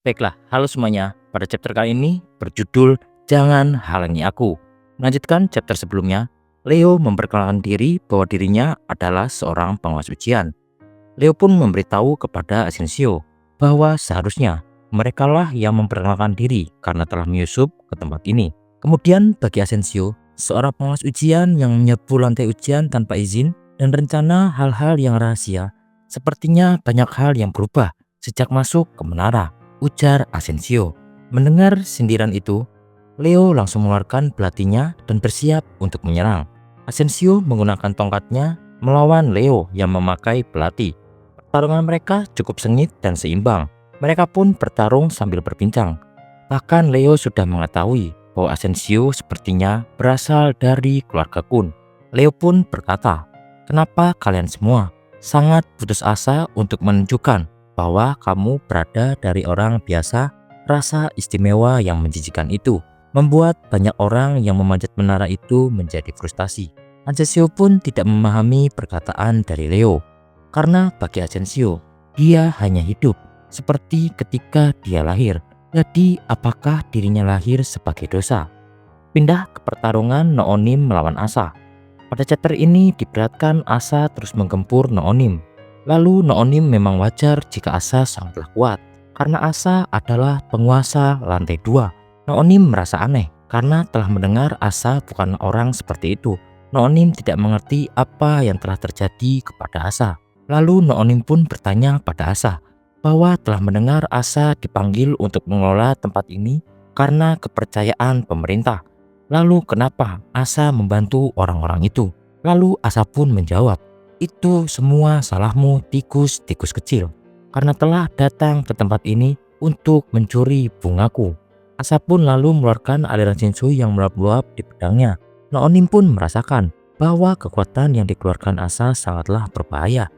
Baiklah, halo semuanya. Pada chapter kali ini berjudul Jangan Halangi Aku. Melanjutkan chapter sebelumnya, Leo memperkenalkan diri bahwa dirinya adalah seorang pengawas ujian. Leo pun memberitahu kepada Asensio bahwa seharusnya merekalah yang memperkenalkan diri karena telah menyusup ke tempat ini. Kemudian bagi Asensio, seorang pengawas ujian yang menyapu lantai ujian tanpa izin dan rencana hal-hal yang rahasia, sepertinya banyak hal yang berubah sejak masuk ke menara, ujar Asensio. Mendengar sindiran itu, Leo langsung mengeluarkan belatinya dan bersiap untuk menyerang. Asensio menggunakan tongkatnya melawan Leo yang memakai belati. Pertarungan mereka cukup sengit dan seimbang. Mereka pun bertarung sambil berbincang. Bahkan Leo sudah mengetahui bahwa Asensio sepertinya berasal dari keluarga Kun. Leo pun berkata, "Kenapa kalian semua sangat putus asa untuk menunjukkan bahwa kamu berada dari orang biasa?" Rasa istimewa yang menjijikan itu membuat banyak orang yang memanjat menara itu menjadi frustasi. Asensio pun tidak memahami perkataan dari Leo, karena bagi Asensio, dia hanya hidup seperti ketika dia lahir. Jadi apakah dirinya lahir sebagai dosa? Pindah ke pertarungan Noonim melawan Asa. Pada chapter ini diperlihatkan Asa terus menggempur Noonim. Lalu Noonim memang wajar jika Asa sangatlah kuat, karena Asa adalah penguasa lantai 2. Noonim merasa aneh karena telah mendengar Asa bukan orang seperti itu. Noonim tidak mengerti apa yang telah terjadi kepada Asa. Lalu Noonim pun bertanya pada Asa bahwa telah mendengar Asa dipanggil untuk mengelola tempat ini karena kepercayaan pemerintah. Lalu kenapa Asa membantu orang-orang itu? Lalu Asa pun menjawab, "Itu semua salahmu tikus-tikus kecil, karena telah datang ke tempat ini untuk mencuri bungaku." Asa pun lalu mengeluarkan aliran Shinsui yang meluap-luap di pedangnya. Noonim pun merasakan bahwa kekuatan yang dikeluarkan Asa sangatlah berbahaya.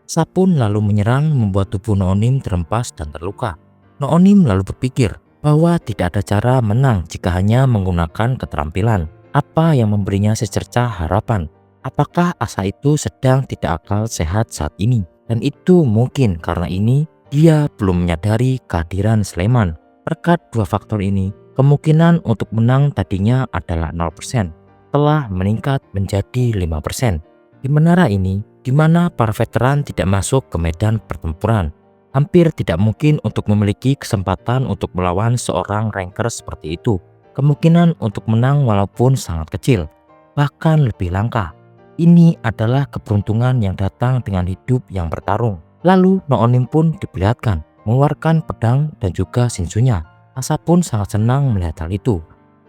Asa pun lalu menyerang membuat tubuh Noonim terhempas dan terluka. Noonim lalu berpikir bahwa tidak ada cara menang jika hanya menggunakan keterampilan. Apa yang memberinya secercah harapan? Apakah Asa itu sedang tidak akal sehat saat ini? Dan itu mungkin karena ini dia belum menyadari kehadiran Sleman. Berkat dua faktor ini, kemungkinan untuk menang tadinya adalah 0%, telah meningkat menjadi 5%. Di menara ini, di mana para veteran tidak masuk ke medan pertempuran, hampir tidak mungkin untuk memiliki kesempatan untuk melawan seorang ranker seperti itu. Kemungkinan untuk menang walaupun sangat kecil, bahkan lebih langka. Ini adalah keberuntungan yang datang dengan hidup yang bertarung. Lalu Noonim pun diperlihatkan mengeluarkan pedang dan juga Shinsunya. Asa pun sangat senang melihat hal itu.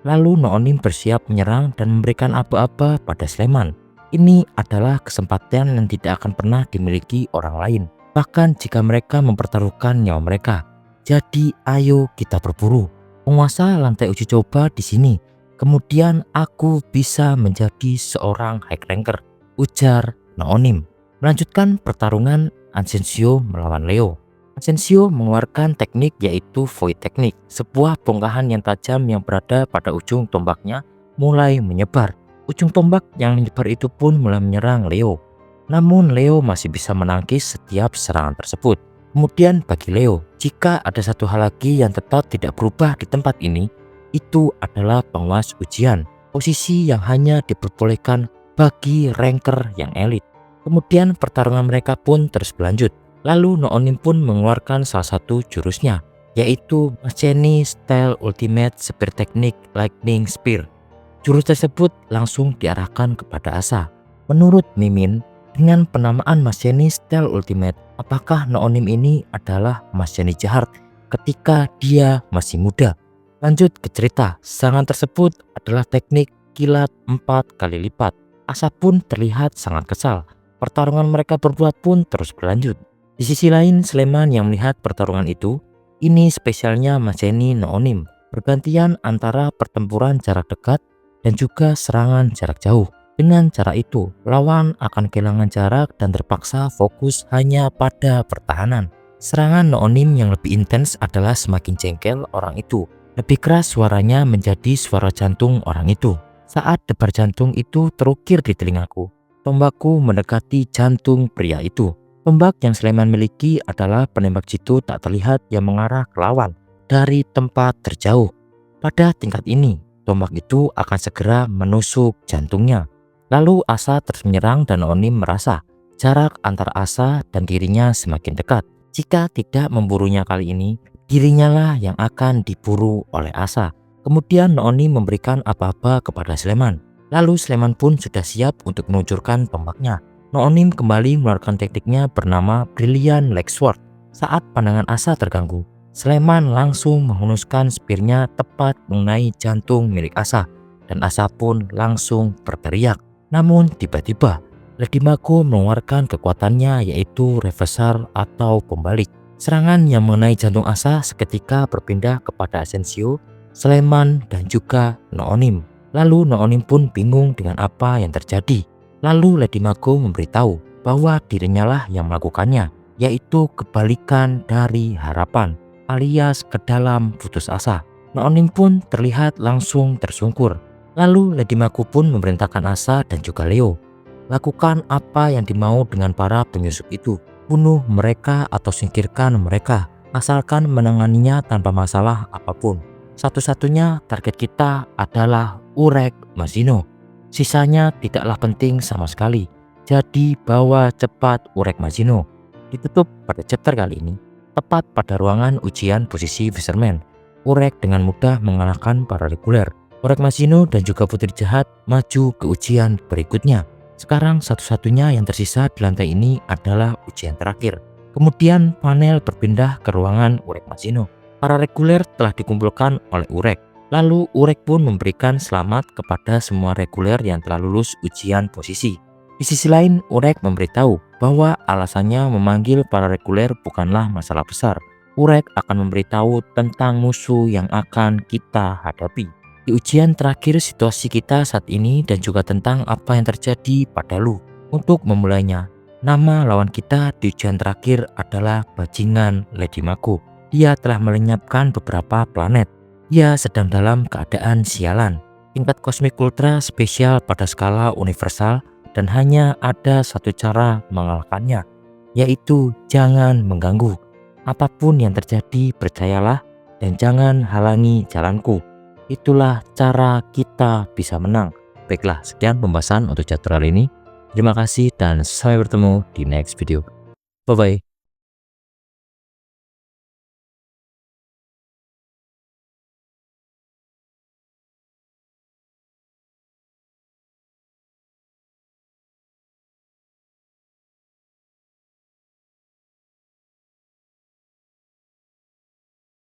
Lalu Noonim bersiap menyerang dan memberikan aba-aba pada Sleman. Ini adalah kesempatan yang tidak akan pernah dimiliki orang lain, bahkan jika mereka mempertaruhkan nyawa mereka. Jadi ayo kita berburu. Penguasa lantai uji coba di sini. Kemudian aku bisa menjadi seorang high ranker, ujar Noonim. Melanjutkan pertarungan Asensio melawan Leo. Asensio mengeluarkan teknik yaitu Void Technique, sebuah bongkahan yang tajam yang berada pada ujung tombaknya mulai menyebar. Ujung tombak yang menyebar itu pun mulai menyerang Leo. Namun Leo masih bisa menangkis setiap serangan tersebut. Kemudian bagi Leo, jika ada satu hal lagi yang tetap tidak berubah di tempat ini, itu adalah penguas ujian, posisi yang hanya diperbolehkan bagi ranker yang elit. Kemudian pertarungan mereka pun terus berlanjut. Lalu Noonim pun mengeluarkan salah satu jurusnya, yaitu Maseni Style Ultimate Spear Technique Lightning Spear. Jurus tersebut langsung diarahkan kepada Asa. Menurut Mimin, dengan penamaan Maseni Style Ultimate, apakah Noonim ini adalah Maseni jahat ketika dia masih muda? Lanjut ke cerita, serangan tersebut adalah teknik kilat 4 kali lipat. Asa pun terlihat sangat kesal. Pertarungan mereka berdua pun terus berlanjut. Di sisi lain, Sleman yang melihat pertarungan itu, ini spesialnya Maseni Noonim, bergantian antara pertempuran jarak dekat dan juga serangan jarak jauh. Dengan cara itu, lawan akan kehilangan jarak dan terpaksa fokus hanya pada pertahanan. Serangan Noonim yang lebih intens adalah semakin jengkel orang itu. Lebih keras suaranya menjadi suara jantung orang itu. Saat debar jantung itu terukir di telingaku, tombakku mendekati jantung pria itu. Tombak yang Sleman miliki adalah penembak jitu tak terlihat yang mengarah ke lawan. dari tempat terjauh. Pada tingkat ini, tombak itu akan segera menusuk jantungnya. Lalu Asa terus menyerang dan Noonim merasa jarak antara Asa dan dirinya semakin dekat. Jika tidak memburunya kali ini, dirinya lah yang akan diburu oleh Asa. Kemudian Noonim memberikan apa-apa kepada Sleman. Lalu Sleman pun sudah siap untuk meluncurkan tombaknya. Noonim kembali mengeluarkan tekniknya bernama Brilliant Leg Sword. Saat pandangan Asa terganggu, Sleman langsung menghunuskan spearnya tepat mengenai jantung milik Asa, dan Asa pun langsung berteriak. Namun tiba-tiba Lady Mako mengeluarkan kekuatannya, yaitu reversal atau pembalik. Serangan yang mengenai jantung Asa seketika berpindah kepada Asensio, Sleman, dan juga Noonim. Lalu Noonim pun bingung dengan apa yang terjadi. Lalu Lady Mako memberitahu bahwa dirinya lah yang melakukannya, yaitu kebalikan dari harapan, alias ke dalam putus asa. Noonim pun terlihat langsung tersungkur. Lalu Lady Mako pun memerintahkan Asa dan juga Leo, lakukan apa yang dimau dengan para penyusup itu. Bunuh mereka atau singkirkan mereka, asalkan menanganinya tanpa masalah apapun. Satu-satunya target kita adalah Urek Mazino. Sisanya tidaklah penting sama sekali. Jadi bawa cepat Urek Mazino. Ditutup pada chapter kali ini, tepat pada ruangan ujian posisi Fisherman. Urek dengan mudah mengalahkan para reguler. Urek Mazino dan juga Putri Jahat maju ke ujian berikutnya. Sekarang satu-satunya yang tersisa di lantai ini adalah ujian terakhir. Kemudian panel berpindah ke ruangan Urek Mazino. Para reguler telah dikumpulkan oleh Urek. Lalu Urek pun memberikan selamat kepada semua reguler yang telah lulus ujian posisi. Di sisi lain, Urek memberitahu bahwa alasannya memanggil para reguler bukanlah masalah besar. Urek akan memberitahu tentang musuh yang akan kita hadapi di ujian terakhir situasi kita saat ini, dan juga tentang apa yang terjadi pada Lu. Untuk memulainya, nama lawan kita di ujian terakhir adalah bajingan Lady Mako. Dia telah melenyapkan beberapa planet. Dia sedang dalam keadaan sialan. Tingkat kosmik ultra spesial pada skala universal, dan hanya ada satu cara mengalahkannya, yaitu jangan mengganggu. Apapun yang terjadi, percayalah dan jangan halangi jalanku. Itulah cara kita bisa menang. Baiklah, sekian pembahasan untuk chapter kali ini. Terima kasih dan sampai bertemu di next video. Bye-bye.